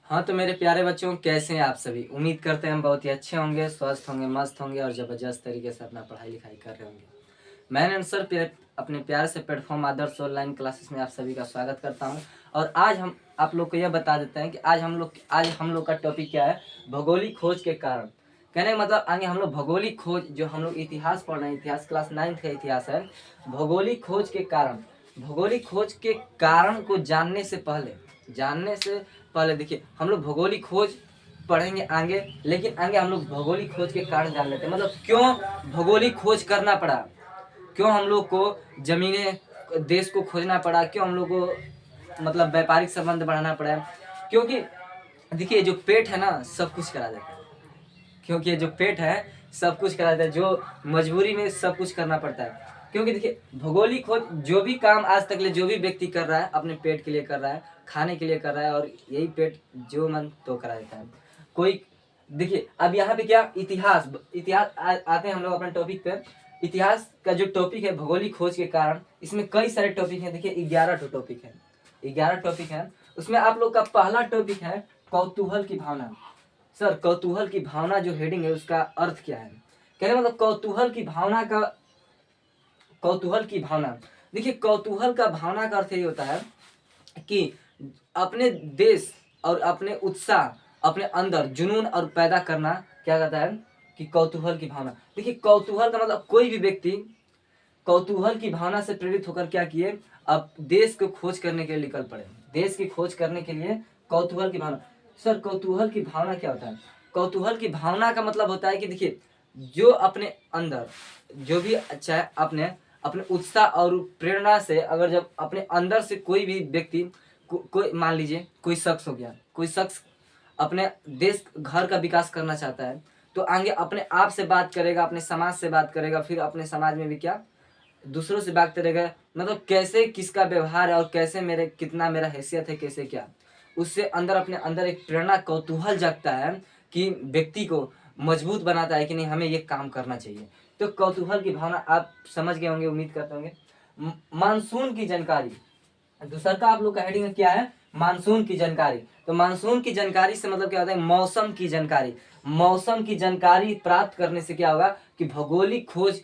हाँ तो मेरे प्यारे बच्चों, कैसे हैं आप सभी। उम्मीद करते हैं हम बहुत ही अच्छे होंगे, स्वस्थ होंगे, मस्त होंगे और ज़बरदस्त तरीके से अपना पढ़ाई लिखाई कर रहे होंगे। मैंने सर अपने प्यार से प्लेटफॉर्म आदर्श ऑनलाइन क्लासेस में आप सभी का स्वागत करता हूं। और आज हम आप लोग को यह बता देते हैं कि आज हम लोग का टॉपिक क्या है। भौगोलिक खोज के कारण। कहने का मतलब आगे हम लोग भौगोलिक खोज, जो हम लोग इतिहास पढ़ रहे हैं, इतिहास क्लास 9th का इतिहास है। भौगोलिक खोज के कारण को जानने से पहले देखिए, हम लोग भौगोलिक खोज पढ़ेंगे आगे, लेकिन आगे हम लोग भौगोलिक खोज के कारण जान लेते हैं। मतलब क्यों भौगोलिक खोज करना पड़ा, क्यों हम लोग को जमीनें देश को खोजना पड़ा, क्यों हम लोग को मतलब व्यापारिक संबंध बढ़ाना पड़ा। क्योंकि देखिए, जो पेट है ना सब कुछ करा देता है। क्योंकि जो पेट है सब कुछ करा देता है, जो मजबूरी में सब कुछ करना पड़ता है। क्योंकि देखिए, भौगोलिक खोज जो भी काम आज तक ले जो भी व्यक्ति कर रहा है, अपने पेट के लिए कर रहा है, खाने के लिए कर रहा है, और यही पेट जो मन तो करा देता है। कोई देखिए, अब यहाँ पे क्या इतिहास इतिहास आते हैं हम लोग अपने टॉपिक पे। इतिहास का जो टॉपिक है भौगोलिक खोज के कारण, इसमें कई सारे टॉपिक हैं। देखिए 11 टॉपिक है, 11 टॉपिक है। उसमें आप लोग का पहला टॉपिक है कौतूहल की भावना। सर, कौतूहल की भावना जो हेडिंग है उसका अर्थ क्या है। कहने मतलब कौतूहल की भावना। देखिए, कौतूहल का भावना का अर्थ ये होता है कि अपने देश और अपने उत्साह, अपने अंदर जुनून और पैदा करना, क्या कहता है कि कौतूहल की भावना। देखिए, कौतूहल का मतलब कोई भी व्यक्ति कौतूहल की भावना से प्रेरित होकर क्या किए, अब देश को खोज करने के लिए निकल पड़े। देश की खोज करने के लिए कौतूहल की भावना। सर, कौतूहल की भावना क्या होता है। कौतूहल की भावना का मतलब होता है कि देखिए, जो अपने अंदर जो भी अच्छा है, अपने अपने उत्साह और प्रेरणा से, अगर जब अपने अंदर से कोई भी व्यक्ति कोई मान लीजिए कोई शख्स हो गया, कोई शख्स अपने देश घर का विकास करना चाहता है, तो आगे अपने आप से बात करेगा, अपने समाज से बात करेगा, फिर अपने समाज में भी क्या दूसरों से बात करेगा। मतलब कैसे किसका व्यवहार है और कैसे कितना मेरा हैसियत है, कैसे क्या, उससे अंदर अपने अंदर एक प्रेरणा, कौतूहल जगता है कि व्यक्ति को मजबूत बनाता है कि नहीं, हमें ये काम करना चाहिए। तो कौतूहल की भावना आप समझ गए होंगे, उम्मीद करते होंगे। मानसून की जानकारी, दूसरा का आप लोग का हेडिंग क्या है, मानसून की जानकारी। तो मानसून की जानकारी से मतलब क्या होता है, मौसम की जानकारी। मौसम की जानकारी प्राप्त करने से क्या होगा कि भौगोलिक खोज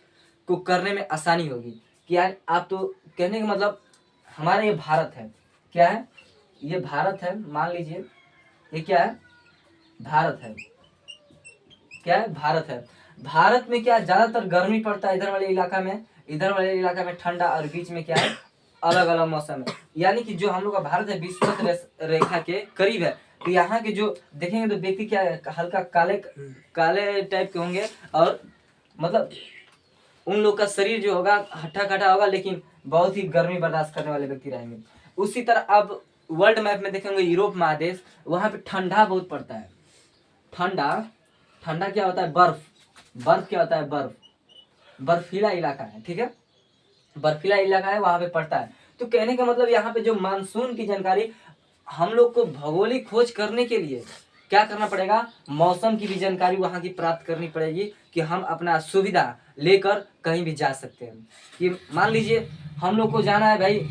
को करने में आसानी होगी। क्या है, आप तो कहने का मतलब हमारा ये भारत है, क्या है, ये भारत है, मान लीजिए ये क्या है, भारत है, क्या है, भारत है। भारत में क्या ज्यादातर गर्मी पड़ता है, इधर वाले इलाका में ठंडा, और बीच में क्या है, अलग अलग मौसम है। यानी कि जो हम लोग का भारत है विषुवत रेखा के करीब है। तो यहाँ के जो देखेंगे तो व्यक्ति क्या है, हल्का काले काले टाइप के होंगे, और मतलब उन लोग का शरीर जो होगा हट्टा कट्टा होगा, लेकिन बहुत ही गर्मी बर्दाश्त करने वाले व्यक्ति रहेंगे। उसी तरह अब वर्ल्ड मैप में देखेंगे, यूरोप महादेश, वहां पे ठंडा बहुत पड़ता है। ठंडा ठंडा क्या होता है, बर्फ क्या होता है, बर्फीला इलाका है, ठीक है, बर्फीला इलाका है, वहां पे पड़ता है। तो कहने का मतलब यहाँ पे जो मानसून की जानकारी, हम लोग को भौगोलिक खोज करने के लिए क्या करना पड़ेगा, मौसम की भी जानकारी वहां की प्राप्त करनी पड़ेगी, कि हम अपना सुविधा लेकर कहीं भी जा सकते हैं। कि मान लीजिए हम लोग को जाना है भाई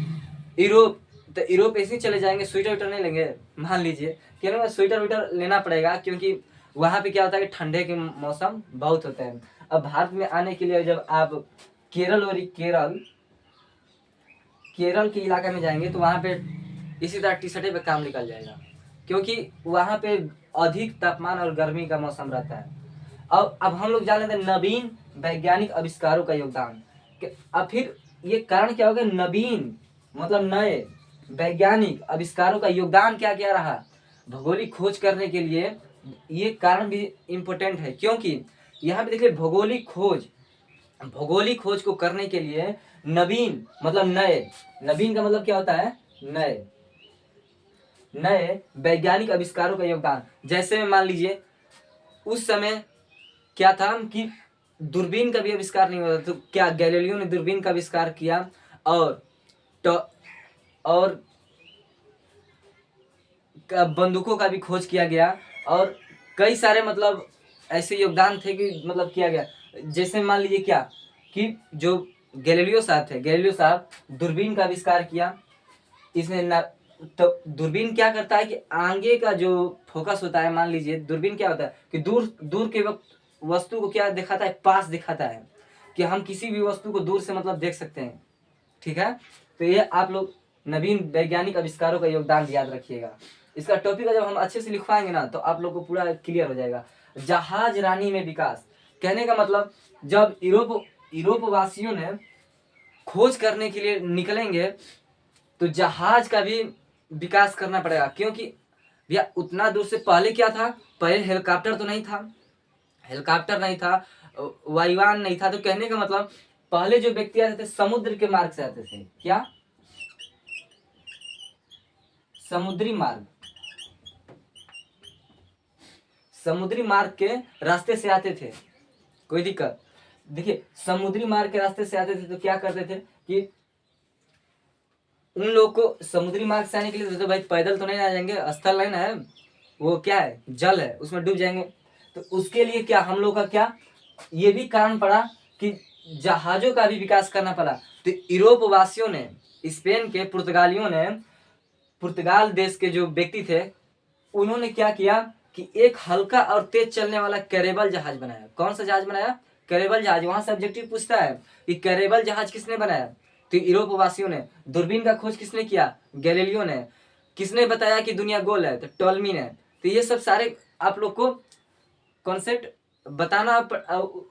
यूरोप, तो यूरोप ऐसे ही चले जाएंगे, स्वेटर विटर नहीं लेंगे। मान लीजिए कि स्वेटर विटर लेना पड़ेगा, क्योंकि वहां पे क्या होता है कि ठंडे के मौसम बहुत होते हैं। अब भारत में आने के लिए जब आप केरल के इलाके में जाएंगे, तो वहां पे इसी तरह टी शर्ट पे काम निकल जाएगा, क्योंकि वहां पे अधिक तापमान और गर्मी का मौसम रहता है। अब हम लोग जान लेते हैं नवीन वैज्ञानिक आविष्कारों का योगदान। अब फिर ये कारण क्या होगा, नवीन मतलब नए वैज्ञानिक आविष्कारों का योगदान क्या क्या रहा भौगोलिक खोज करने के लिए। ये कारण भी इम्पोर्टेंट है, क्योंकि यहाँ पे देखिए भौगोलिक खोज को करने के लिए नवीन मतलब नए, नवीन का मतलब क्या होता है, नए नए वैज्ञानिक आविष्कारों का योगदान। जैसे मान लीजिए उस समय क्या था कि दूरबीन का भी आविष्कार नहीं हुआ था, तो क्या गैलीलियो ने दूरबीन का आविष्कार किया, और तो और बंदूकों का भी खोज किया गया, और कई सारे मतलब ऐसे योगदान थे कि मतलब किया गया। जैसे मान लीजिए क्या कि जो गैलीलियो साहब थे, गैलीलियो साहब दूरबीन का आविष्कार किया। इसने तो दूरबीन क्या करता है कि आगे का जो फोकस होता है, मान लीजिए दूरबीन क्या होता है कि दूर दूर के वस्तु को क्या दिखाता है, पास दिखाता है, कि हम किसी भी वस्तु को दूर से मतलब देख सकते हैं। ठीक है, तो ये आप लोग नवीन वैज्ञानिक आविष्कारों का योगदान याद रखिएगा। इसका टॉपिक जब हम अच्छे से लिखवाएंगे ना तो आप लोग को पूरा क्लियर हो जाएगा। जहाज रानी में विकास, कहने का मतलब जब यूरोप वासियों ने खोज करने के लिए निकलेंगे तो जहाज का भी विकास करना पड़ेगा, क्योंकि भैया उतना दूर से पहले क्या था, पहले हेलीकॉप्टर तो नहीं था, हेलीकॉप्टर नहीं था, वायुयान नहीं था। तो कहने का मतलब पहले जो व्यक्ति आते थे समुद्र के मार्ग से आते थे। क्या? समुद्री मार्ग, समुद्री मार्ग के रास्ते से आते थे। कोई दिक्कत? देखिए समुद्री मार्ग के रास्ते से आते थे तो क्या करते थे कि उन लोग को समुद्री मार्ग से आने के लिए तो भाई पैदल तो नहीं आ जाएंगे, स्थल लाइन है, वो क्या है, जल है, उसमें डूब जाएंगे। तो उसके लिए क्या हम लोग का क्या ये भी कारण पड़ा कि जहाजों का भी विकास करना पड़ा। तो यूरोप वासियों ने, स्पेन के पुर्तगालियों ने, पुर्तगाल देश के जो व्यक्ति थे उन्होंने क्या किया कि एक हल्का और तेज चलने वाला कैरेबल जहाज बनाया। कौन सा जहाज बनाया? कैरेबल जहाज। वहां से ऑब्जेक्टिव पूछता है कि कैरेबल जहाज किसने बनाया? तो यूरोप वासियों ने। दूरबीन का खोज किसने किया? गैलीलियो ने। किसने बताया कि दुनिया गोल है? तो टॉलमी ने। तो ये सब सारे आप लोग को कॉन्सेप्ट बताना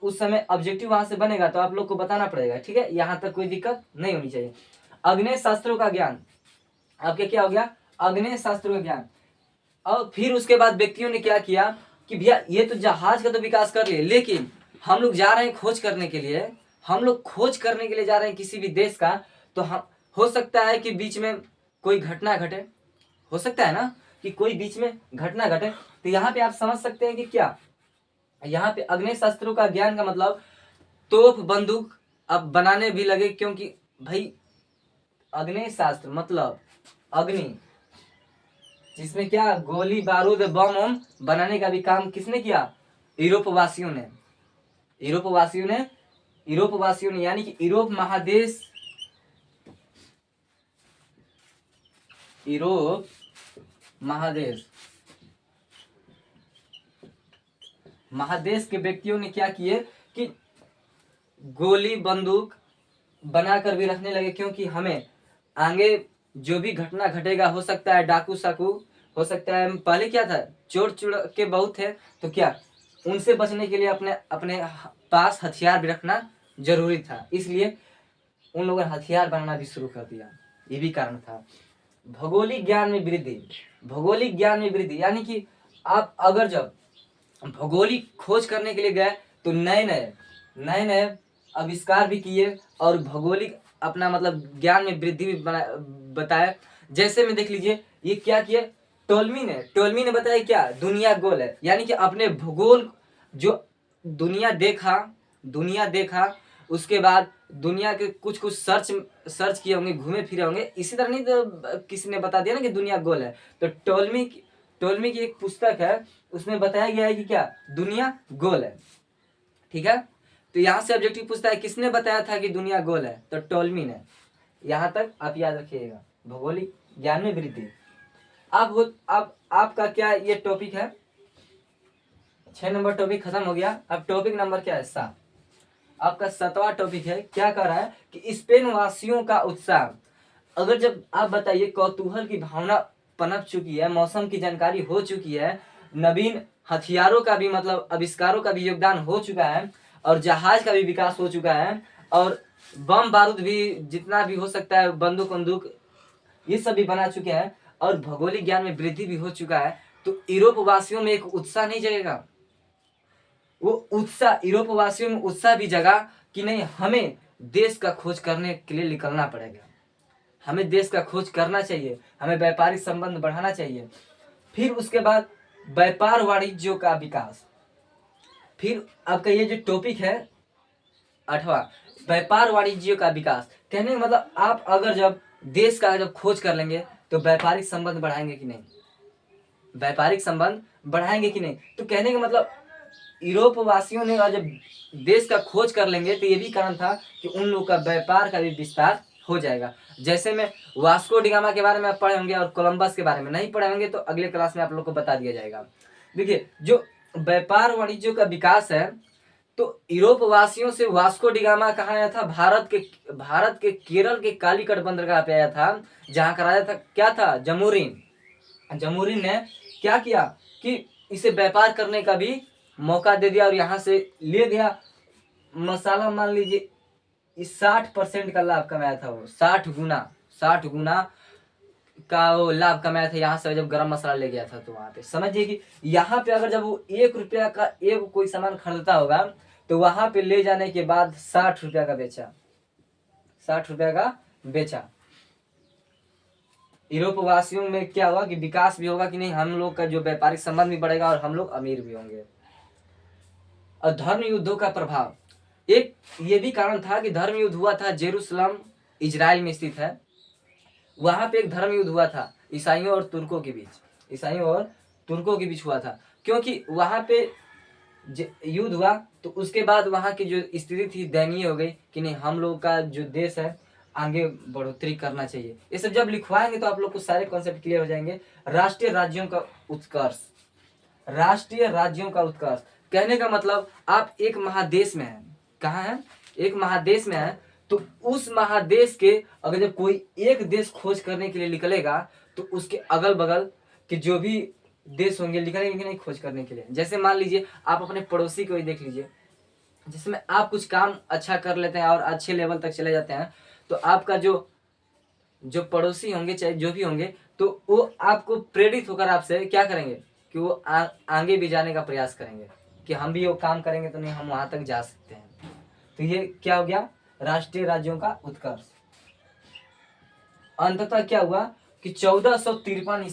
उस समय ऑब्जेक्टिव वहां से बनेगा तो आप लोग को बताना पड़ेगा। ठीक है, यहाँ तक कोई दिक्कत नहीं होनी चाहिए। अग्नेय शास्त्रों का ज्ञान, आपके क्या हो गया? अग्नेय शास्त्रों का ज्ञान। और फिर उसके बाद व्यक्तियों ने क्या किया कि भैया ये तो जहाज का तो विकास कर लिए, लेकिन हम लोग जा रहे हैं खोज करने के लिए, हम लोग खोज करने के लिए जा रहे हैं किसी भी देश का, तो हम हो सकता है कि बीच में कोई घटना घटे, हो सकता है ना कि कोई बीच में घटना घटे। तो यहाँ पे आप समझ सकते हैं कि क्या यहाँ पे अग्नि शस्त्रों का ज्ञान का मतलब तोप बंदूक अब बनाने भी लगे, क्योंकि भाई अग्नि शास्त्र मतलब अग्नि, जिसमें क्या गोली बारूद बम वम बनाने का भी काम किसने किया? यूरोप वासियों ने। यूरोप वासियों ने, यूरोप वासियों ने, यानी कि यूरोप महादेश, यूरोप महादेश, महादेश के व्यक्तियों ने क्या किए कि गोली बंदूक बनाकर भी रखने लगे, क्योंकि हमें आगे जो भी घटना घटेगा, हो सकता है डाकू साकू, हो सकता है पहले क्या था चोर चुड़ के बहुत थे, तो क्या उनसे बचने के लिए अपने अपने पास हथियार भी रखना जरूरी था, इसलिए उन लोगों ने हथियार बनाना भी शुरू कर दिया। ये भी कारण था। भौगोलिक ज्ञान में वृद्धि, भौगोलिक ज्ञान में वृद्धि यानी कि आप अगर जब भौगोलिक खोज करने के लिए गए तो नए नए आविष्कार भी किए और भौगोलिक अपना मतलब ज्ञान में वृद्धि भी बताया। जैसे में देख लीजिए ये क्या किए टोलमी ने बताया क्या दुनिया गोल है, यानी कि अपने भूगोल जो दुनिया देखा उसके बाद दुनिया के कुछ कुछ सर्च किए होंगे, घूमे फिरे होंगे, इसी तरह नहीं तो किसी ने बता दिया ना कि दुनिया गोल है। तो टोलमी की एक पुस्तक है, उसमें बताया गया है कि क्या दुनिया गोल है। ठीक है, तो यहाँ से ऑब्जेक्टिव पूछता है किसने बताया था कि दुनिया गोल है? तो टोलमी ने। यहाँ तक आप याद रखिएगा, भौगोलिक ज्ञान में वृद्धि। अब आपका क्या ये टॉपिक है, 6 नंबर टॉपिक खत्म हो गया। अब टॉपिक नंबर क्या है? 7। आपका 7वां टॉपिक है, क्या कर रहा है कि स्पेन वासियों का उत्साह। अगर जब आप बताइए कौतूहल की भावना पनप चुकी है, मौसम की जानकारी हो चुकी है, नवीन हथियारों का भी मतलब आविष्कारों का भी योगदान हो चुका है, और जहाज का भी विकास हो चुका है, और बम बारूद भी जितना भी हो सकता है, बंदूक बंदूक ये सब भी बना चुके हैं, और भौगोलिक ज्ञान में वृद्धि भी हो चुका है, तो यूरोप वासियों में एक उत्साह नहीं जगेगा? वो उत्साह यूरोप वासियों में उत्साह भी जगा कि नहीं, हमें देश का खोज करने के लिए निकलना पड़ेगा, हमें देश का खोज करना चाहिए, हमें व्यापारिक संबंध बढ़ाना चाहिए। फिर उसके बाद व्यापार वाणिज्यों का विकास। फिर आपका ये जो टॉपिक है 8वां, व्यापार वाणिज्यों का विकास, कहने का मतलब आप अगर जब देश का जब खोज कर लेंगे तो व्यापारिक संबंध बढ़ाएंगे कि नहीं? व्यापारिक संबंध बढ़ाएंगे कि नहीं? तो कहने का मतलब यूरोप वासियों ने जब देश का खोज कर लेंगे तो ये भी कारण था कि उन लोग का व्यापार का भी विस्तार हो जाएगा। जैसे में वास्को डिगामा के बारे में आप पढ़े होंगे और कोलंबस के बारे में नहीं पढ़े होंगे तो अगले क्लास में आप लोग को बता दिया जाएगा। देखिए जो व्यापार वाणिज्य का विकास है तो यूरोप वासियों से वास्को डिगामा कहाँ आया था, भारत के केरल के कालीकट बंदरगाह पे आया था, जहाँ का राजा था क्या था, जमूरिन ने क्या किया कि इसे व्यापार करने का भी मौका दे दिया और यहाँ से ले गया मसाला। मान लीजिए इस 60% का लाभ कमाया था वो, 60 गुना का वो लाभ कमाया था यहाँ से जब गरम मसाला ले गया था। तो वहां पे समझिए कि यहाँ पे अगर जब वो 1 रुपया का एक कोई सामान खरीदता होगा तो वहां पे ले जाने के बाद 60 रुपया का बेचा, 60 रुपया का बेचा। यूरोप वासियों में क्या हुआ कि विकास भी होगा कि नहीं, हम लोग का जो व्यापारिक संबंध भी बढ़ेगा और हम लोग अमीर भी होंगे। और धर्म युद्धों का प्रभाव, एक ये भी कारण था कि धर्म युद्ध हुआ था, जेरूसलम इजराइल में स्थित है, वहां पे एक धर्म युद्ध हुआ था ईसाइयों और तुर्कों के बीच हुआ था। क्योंकि वहां पे युद्ध हुआ तो उसके बाद वहां की जो स्थिति थी दयनीय हो गई कि नहीं, हम लोग का जो देश है आगे बढ़ोतरी करना चाहिए। ये सब जब लिखवाएंगे तो आप लोग को सारे कॉन्सेप्ट क्लियर हो जाएंगे। राष्ट्रीय राज्यों का उत्कर्ष, राष्ट्रीय राज्यों का उत्कर्ष कहने का मतलब आप एक महादेश में हैं, कहाँ है, एक महादेश में है, तो उस महादेश के अगर जब कोई एक देश खोज करने के लिए निकलेगा तो उसके अगल बगल के जो भी देश होंगे निकलेंगे कि नहीं खोज करने के लिए। जैसे मान लीजिए आप अपने पड़ोसी को ही देख लीजिए, जिसमें आप कुछ काम अच्छा कर लेते हैं और अच्छे लेवल तक चले जाते हैं तो आपका जो पड़ोसी होंगे चाहे जो भी होंगे तो वो आपको प्रेरित होकर आपसे क्या करेंगे कि वो आगे भी जाने का प्रयास करेंगे कि हम भी वो काम करेंगे तो नहीं हम वहां तक जा सकते हैं। तो ये क्या हो गया, राष्ट्रीय राज्यों का उत्कर्ष। अंततः क्या हुआ कि 1453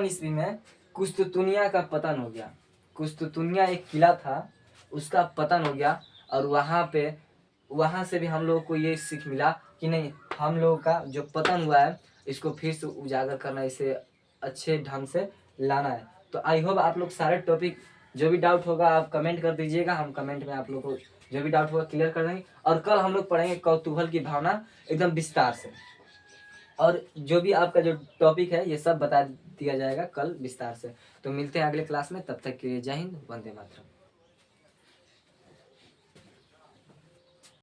ईस्वी में कुस्तुतुनिया का पतन हो गया। कुस्तुतुनिया एक किला था, उसका पतन हो गया और वहां से भी हम लोगों को ये सीख मिला कि नहीं, हम लोगों का जो पतन हुआ है इसको फिर से उजागर करना, इसे अच्छे ढंग से लाना है। तो आई होप आप लोग सारे टॉपिक, जो भी डाउट होगा आप कमेंट कर दीजिएगा, हम कमेंट में आप लोग को जो भी डाउट होगा क्लियर कर देंगे। और कल हम लोग पढ़ेंगे कौतूहल की भावना एकदम विस्तार से, और जो भी आपका जो टॉपिक है ये सब बता दिया जाएगा कल विस्तार से। तो मिलते हैं अगले क्लास में, तब तक के लिए जय हिंद, वंदे मातरम।